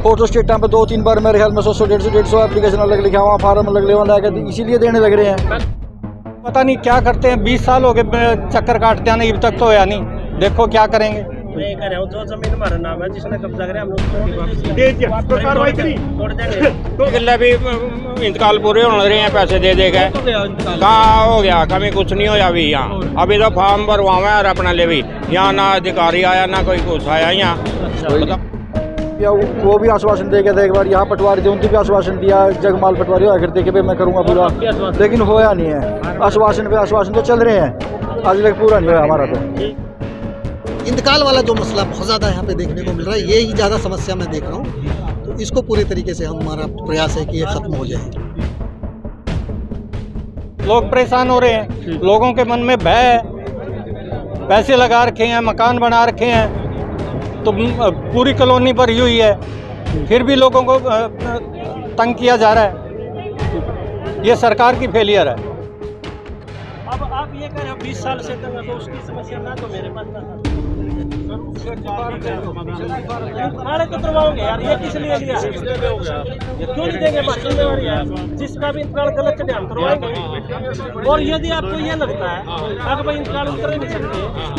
Photo strata पे 2-3 बार मेरे ख्याल में 100-150 एप्लीकेशन अलग लिखा हुआ, फार्म अलग लिखा, इसीलिए देने लग रहे हैं। पता नहीं क्या करते हैं, 20 साल हो गए चक्कर काटते हैं, अभी तक तो होया नहीं। देखो क्या करेंगे। मैं कह रहा हूँ जो जमीन हमारा नाम है, जिसने कब्जा करे हम उसको कार्रवाई करी तोड़ देंगे। तो किले भी इंतकाल पूरे होने रहे हैं, पैसे दे दे गए, कहाँ हो गया, कभी कुछ नहीं होया अभी यहाँ। अभी तो फॉर्म भरवावे और अपना ले भी यहाँ ना अधिकारी आया ना कोई कुछ आया यहाँ। या वो भी आश्वासन दे गया था एक बार, यहाँ पटवारी थे उनकी भी आश्वासन दिया, जगमाल पटवारी होया करते कि भाई मैं करूँगा पूरा, लेकिन होया नहीं है। आश्वासन पे आश्वासन तो चल रहे हैं, आज तक पूरा नहीं हुआ हमारा। तो इंतकाल वाला जो मसला बहुत ज़्यादा यहाँ पे देखने को मिल रहा है, ये ही ज़्यादा समस्या मैं देख रहा हूँ। तो इसको पूरे तरीके से हमारा प्रयास है कि ये ख़त्म हो जाए। लोग परेशान हो रहे हैं, लोगों के मन में भय है, पैसे लगा रखे हैं, मकान बना रखे हैं, तो पूरी कॉलोनी भरी हुई है, फिर भी लोगों को तंग किया जा रहा है। ये सरकार की फेलियर है। अब आप ये कह रहे हो 20 साल से तंग है, तो उसकी समस्या ना तो मेरे पास ना हमारे तो करवाओगे यार, ये किस लिए लिया? ये क्यों नहीं देंगे? हमारी जिम्मेवारी है, जिसका भी इंतकाल गलत चले हम करवाएंगे। और यदि आपको ये लगता है अगर भाई इंतकाल उतर नहीं सकते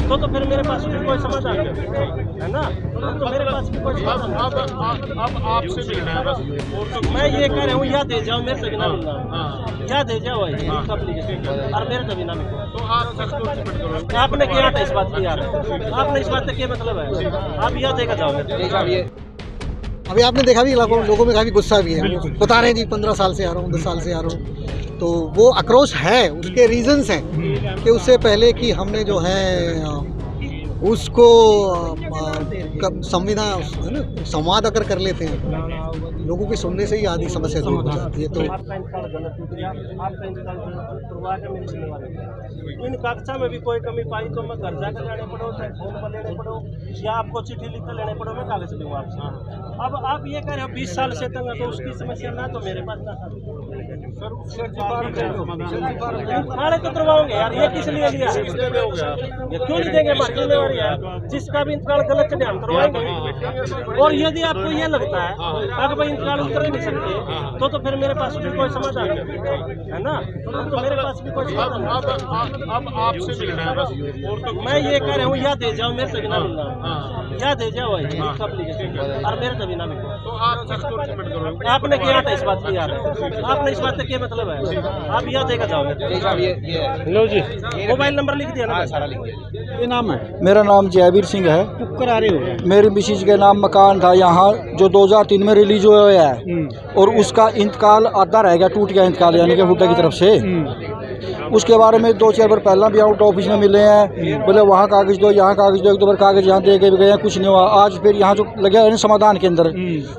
तो फिर मेरे पास भी कोई समाधान है ना, तो मेरे पास भी कोई समाधान। अब आपसे मिलना है बस। मैं ये कह रहा हूँ या दे जाओ, मेरे से भी ना मिलना, या दे जाओ और मेरे से भी ना मिलना। आपने क्या था इस बात की यार, आपने इस बात का क्या मतलब है? आप यह देगा जाओगे। अभी आपने देखा भी लोगों में काफ़ी गुस्सा भी है, बता रहे हैं जी 15 साल से आ रहा हूँ, 10 साल से आ रहा हूँ। तो वो आक्रोश है, उसके रीजंस हैं कि उससे पहले कि हमने जो है उसको संवाद अगर कर लेते हैं, लोगों के सुनने से ही आधी समस्या दूर हो जाती है। तो इन कागजा में भी कोई कमी पाई तो मैं घर जाकर लेने पड़ो, चाहे फोन पर लेने पड़ो, या आपको चिट्ठी लिख कर लेने पड़ो, मैं कागज दूंगा आपसे। अब आप ये कह रहे हो 20 साल से तंग है, तो उसकी समस्या ना तो मेरे पास ना हमारे तो करवाओगे यार, ये किस लिए लिया? ये क्यों नहीं देंगे? हमारी जिम्मेवारी है, जिसका भी इंतकाल गलत चले हम करवाएंगे। और यदि आपको ये लगता है अगर भाई इंतकाल उतर नहीं सकते तो फिर मेरे पास भी कोई समाधान है ना, तो मेरे पास भी कोई समाधान। अब आपसे मिलना है बस। मैं ये कह रहा हूँ या दे जाओ, मेरे से भी ना मिलना, या दे जाओ और मेरे से भी ना मिलना। आपने क्या था इस बात की यार, आपने इस बात का क्या मतलब है? आप यह देगा जाओगे। लो जी, मोबाइल नंबर लिख दिया ना, सारा लिख दिया। ये नाम है? मेरा नाम जयवीर सिंह है। करा रहे हो? मेरी मिसिज के नाम मकान था यहाँ, जो 2003 में रिलीज हुआ है, और उसका इंतकाल आधा रह गया, टूट गया इंतकाल, यानी कि हुड्डा की तरफ से। उसके बारे में 2-4 बार पहला भी आउट ऑफिस में मिले हैं, बोले वहाँ कागज दो, यहाँ कागज दो, 1-2 बार कागज यहाँ दे के भी गए, कुछ नहीं हुआ। आज फिर यहाँ जो लगे है समाधान के अंदर,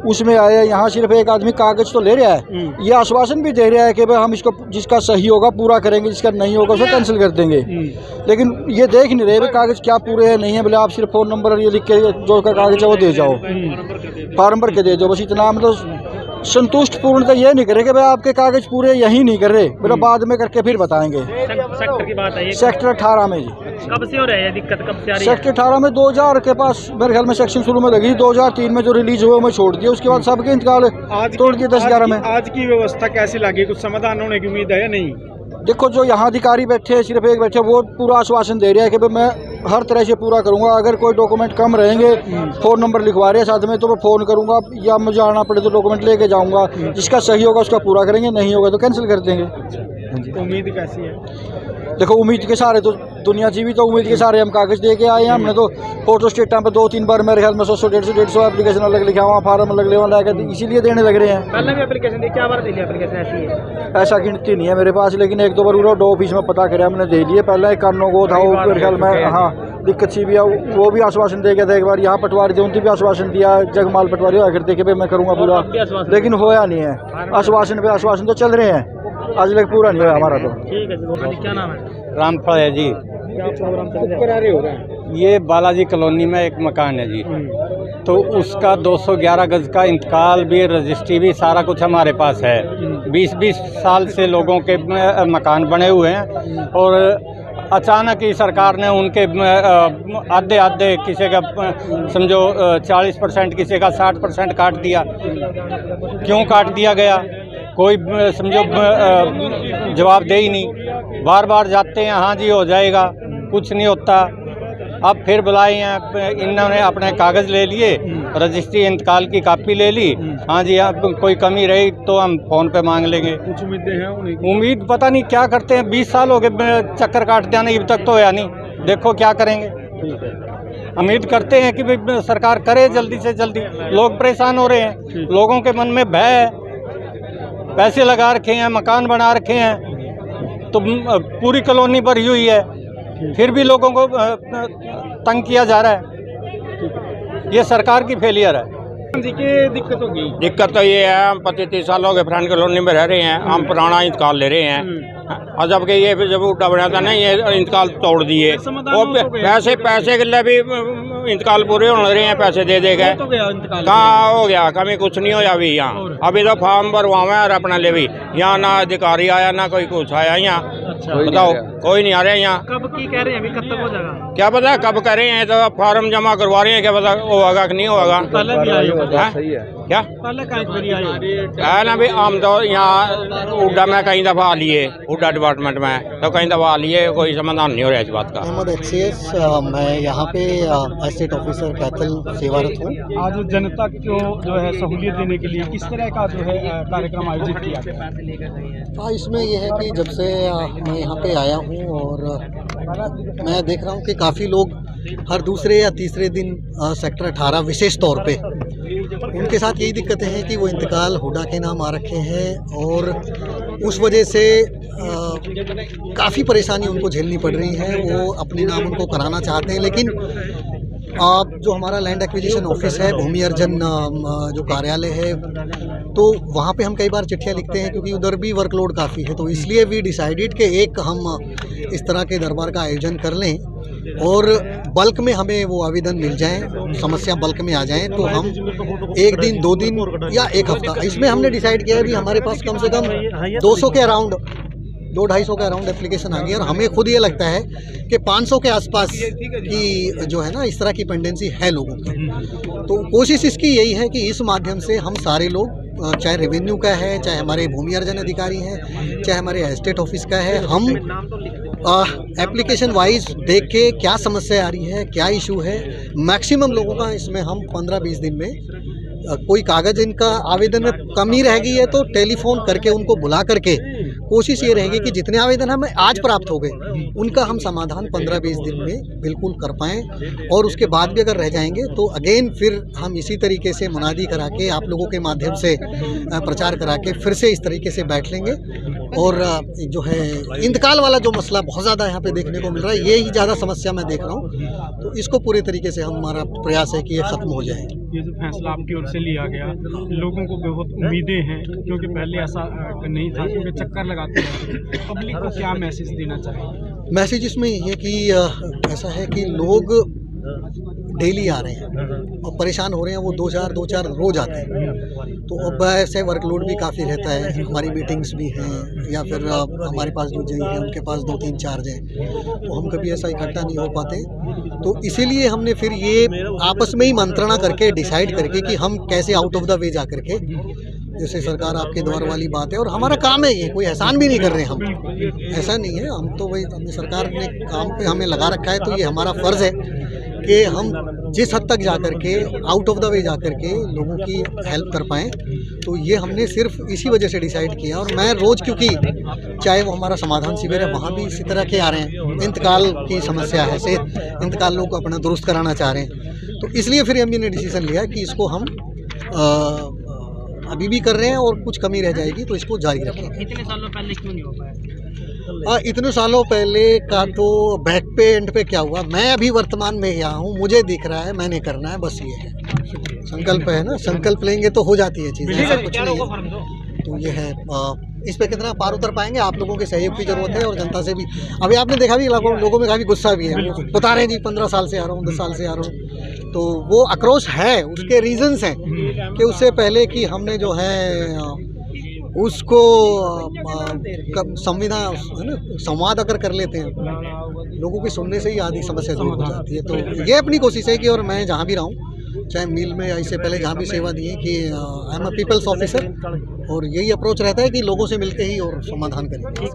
उसमें आए, यहाँ सिर्फ एक आदमी कागज तो ले रहा है, ये आश्वासन भी दे रहा है कि भाई हम इसको जिसका सही होगा पूरा करेंगे, जिसका नहीं होगा उसको कैंसिल कर देंगे। लेकिन ये देख नहीं रहे कागज क्या पूरे है नहीं है। बोले आप सिर्फ फ़ोन नंबर ये लिख के जो का कागज है वो दे जाओ, फार्म भर के दे दो, बस इतना। मतलब संतुष्ट पूर्णतः ये नहीं करे कि भाई आपके कागज पूरे यही नहीं कर रहे, बोले बाद में करके फिर बताएंगे। सेक्टर की बात है, सेक्टर 18 में जी। कब से हो रहा है दिक्कत, कब से आ रही है? सेक्टर 18 में 2000 के पास मेरे ख्याल में सेक्शन शुरू में लगी, 2003 में जो रिलीज हुए मैं छोड़ दिया, उसके बाद सबके इंतकाल तोड़ दिए 10-11 में। आज की व्यवस्था कैसी लगी? कुछ समाधान होने की उम्मीद है या नहीं? देखो जो यहाँ अधिकारी बैठे हैं, सिर्फ एक बैठे, वो पूरा आश्वासन दे रहे हैं कि भाई मैं हर तरह से पूरा करूँगा। अगर कोई डॉक्यूमेंट कम रहेंगे, फ़ोन नंबर लिखवा रहे हैं साथ में, तो मैं फ़ोन करूँगा, या मुझे आना पड़े तो डॉक्यूमेंट लेके जाऊँगा, जिसका सही होगा उसका पूरा करेंगे, नहीं होगा तो कैंसिल कर देंगे। उम्मीद कैसी है? देखो उम्मीद के सारे तो दुनिया जीवी, तो उम्मीद के सारे हम कागज दे के आए हैं। हमने तो फोटो स्टेटा पे 2-3 बार मेरे ख्याल में 100-150 एप्लीकेशन अलग लिखा हुआ, फार्म अलग लिखा, इसीलिए देने लग रहे हैं। पहले भी एप्लीकेशन दी, क्या बार दी एप्लीकेशन ऐसी है? ऐसा गिनती नहीं है मेरे पास, लेकिन 1-2 बार उड़ा ऑफिस में पता करे हमने दे दिए। पहले एक कानों को था, वो मेरे ख्याल में हाँ दिक्कत सी भी है, वो भी आश्वासन दे गया था एक बार। यहाँ पटवारी थे उनकी भी आश्वासन दिया, जगमाल पटवारी होया करते कि भाई मैं करूँगा पूरा, लेकिन होया नहीं है। आश्वासन पे आश्वासन तो चल रहे हैं, आज तक पूरा नहीं हुआ हमारा। तो ठीक है जी, क्या नाम है? रामफल है जी। क्या प्रोग्राम करा रहे हो रहा है? ये बालाजी कॉलोनी में एक मकान है जी, तो उसका 211 गज का इंतकाल भी, रजिस्ट्री भी, सारा कुछ हमारे पास है। 20-20 साल से लोगों के मकान बने हुए हैं, और अचानक ही सरकार ने उनके आधे आधे किसी का समझो 40%, किसी का 60% काट दिया। क्यों काट दिया गया कोई समझो जवाब दे ही नहीं। बार बार जाते हैं, हाँ जी हो जाएगा, कुछ नहीं होता। अब फिर बुलाए हैं, इन्होंने अपने कागज़ ले लिए, रजिस्ट्री इंतकाल की कापी ले ली। हाँ जी, अब कोई कमी रही तो हम फ़ोन पे मांग लेंगे। कुछ उम्मीदें हैं उन्हें? उम्मीद पता नहीं क्या करते हैं। 20 साल हो गए चक्कर काटते आने, अभी तक तो होया नहीं। देखो क्या करेंगे। उम्मीद करते हैं कि भाई सरकार करे जल्दी से जल्दी। लोग परेशान हो रहे हैं, लोगों के मन में भय है। पैसे लगा रखे हैं, मकान बना रखे हैं, तो पूरी कॉलोनी भरी हुई है, फिर भी लोगों को तंग किया जा रहा है। ये सरकार की फेलियर है। दिक्कत होगी। दिक्कत तो ये है, हम 25-30 साल हो गए फ्रेंड कॉलोनी में रह रहे हैं, हम पुराना इंतकाल ले रहे हैं। और जबकि ये फिर जब उल्टा बना था ना, ये इंतकाल तोड़ दिए। और पैसे के लिए भी इंतकाल पूरे होने रहे हैं, पैसे दे गए। कहाँ हो गया, कभी कुछ नहीं होया अभी यहाँ। अभी तो फॉर्म भरवावे और अपने लिए भी यहाँ ना अधिकारी आया ना कोई कुछ आया यहाँ। बताओ, कोई नहीं आ रहा है यहाँ। कब की कह रहे हैं, अभी कब तक हो जाएगा? क्या पता कब कर रहे हैं, तो फॉर्म जमा करवा रहे हैं, क्या पता होगा कि नहीं होगा। पहले भी आए हो? क्या पहले कहीं आए है ना भी, हम तो यहाँ उड्डा में कई दफ़ा लिए, उड्डा डिपार्टमेंट में तो कई दफ़ा लिए, कोई समाधान नहीं हो रहा है इस बात का। अहमद एक्सीएस, मैं यहाँ पे एस्टेट ऑफिसर कैथल सेवारत हूँ। आज जनता को जो है सहूलियत देने के लिए किस तरह का जो है कार्यक्रम आयोजित किया गया? हाँ, इसमें यह है कि जब से मैं यहाँ पे आया हूँ और मैं देख रहा हूँ कि काफ़ी लोग हर दूसरे या तीसरे दिन सेक्टर 18 विशेष तौर पे उनके साथ यही दिक्कतें हैं कि वो इंतकाल हुडा के नाम आ रखे हैं और उस वजह से काफ़ी परेशानी उनको झेलनी पड़ रही है। वो अपने नाम उनको कराना चाहते हैं, लेकिन जो हमारा लैंड एक्विजिशन ऑफिस है, भूमि अर्जन जो कार्यालय है, तो वहाँ पे हम कई बार चिट्ठियाँ लिखते हैं क्योंकि उधर भी वर्कलोड काफ़ी है। तो इसलिए वी डिसाइडेड कि एक हम इस तरह के दरबार का आयोजन कर लें और बल्क में हमें वो आवेदन मिल जाएं, समस्या बल्क में आ जाएं, तो हम 1 दिन 2 दिन या 1 हफ्ता, इसमें हमने डिसाइड किया है भी हमारे पास कम से कम 200 के अराउंड 200-250 के अराउंड एप्लीकेशन आ गई और हमें खुद ये लगता है कि 500 के आसपास की जो है ना इस तरह की पेंडेंसी है लोगों की। तो कोशिश इसकी यही है कि इस माध्यम से हम सारे लोग, चाहे रेवेन्यू का है, चाहे हमारे भूमि अर्जन अधिकारी हैं, चाहे हमारे एस्टेट ऑफिस का है, हम एप्लीकेशन वाइज देख के क्या समस्या आ रही है, क्या इशू है, मैक्सिमम लोगों का इसमें हम 15-20 दिन में कोई कागज़ इनका आवेदन में कमी रह गई है तो टेलीफोन करके उनको बुला करके कोशिश ये रहेगी कि जितने आवेदन हमें आज प्राप्त हो गए उनका हम समाधान 15-20 दिन में बिल्कुल कर पाएँ। और उसके बाद भी अगर रह जाएंगे तो अगेन फिर हम इसी तरीके से मुनादी करा के आप लोगों के माध्यम से प्रचार करा के फिर से इस तरीके से बैठ लेंगे। और जो है इंतकाल वाला जो मसला बहुत ज़्यादा यहाँ पे देखने को मिल रहा है, ये ही ज़्यादा समस्या मैं देख रहा हूँ, तो इसको पूरे तरीके से हमारा प्रयास है कि ये ख़त्म हो जाए। ये जो फैसला आपकी ओर से लिया गया, लोगों को बहुत उम्मीदें हैं क्योंकि पहले ऐसा नहीं था, क्योंकि चक्कर लगाते हैं। पब्लिक को क्या मैसेज देना चाहिए? मैसेज इसमें ये है कि ऐसा है कि लोग डेली आ रहे हैं और परेशान हो रहे हैं, वो 2-4 रोज़ आते हैं। तो अब ऐसे वर्कलोड भी काफ़ी रहता है, हमारी मीटिंग्स भी हैं या फिर हमारे पास जो जज हैं उनके पास 2-3 चार्ज हैं, तो हम कभी ऐसा इकट्ठा नहीं हो पाते। तो इसीलिए हमने फिर ये आपस में ही मंत्रणा करके डिसाइड करके कि हम कैसे आउट ऑफ द वे जा करके, जैसे सरकार आपके द्वार वाली बात है और हमारा काम है, ये कोई एहसान भी नहीं कर रहे हम, ऐसा नहीं है। हम तो भाई हमने सरकार ने काम पे हमें लगा रखा है, तो ये हमारा फ़र्ज़ है कि हम जिस हद तक जा कर के आउट ऑफ द वे जा कर के लोगों की हेल्प कर पाएँ। तो ये हमने सिर्फ इसी वजह से डिसाइड किया। और मैं रोज़, क्योंकि चाहे वो हमारा समाधान शिविर है, वहाँ भी इसी तरह के आ रहे हैं, इंतकाल की समस्या है, से इंतकाल लोग को अपना दुरुस्त कराना चाह रहे हैं, तो इसलिए फिर हमने ने डिसीज़न लिया कि इसको हम अभी भी कर रहे हैं और कुछ कमी रह जाएगी तो इसको जारी रखेंगे। इतने सालों पहले क्यों नहीं हो पाया? इतने सालों पहले का तो बैक पे एंड पे क्या हुआ, मैं अभी वर्तमान में यहाँ हूँ, मुझे दिख रहा है, मैंने करना है, बस ये है। संकल्प है ना, संकल्प लेंगे तो हो जाती है चीज़ें, ऐसा कुछ नहीं है। तो ये है, इस पे कितना पार उतर पाएंगे, आप लोगों के सहयोग की ज़रूरत है और जनता से भी। अभी आपने देखा भी लोगों में काफ़ी गुस्सा भी है, वो बता रहे हैं जी 15 साल से आ रहा हूँ, 10 साल से आ रहा हूँ, तो वो आक्रोश है, उसके रीजंस हैं कि उससे पहले कि हमने जो है उसको संविधान है ना, संवाद अगर कर लेते हैं लोगों की सुनने से ही आधी समस्या दूर हो जाती है। तो ये अपनी कोशिश है कि, और मैं जहाँ भी रहा हूँ, चाहे मिल में या इससे पहले जहाँ भी सेवा दी है, कि I am a people's officer, और यही अप्रोच रहता है कि लोगों से मिलके ही और समाधान करेंगे।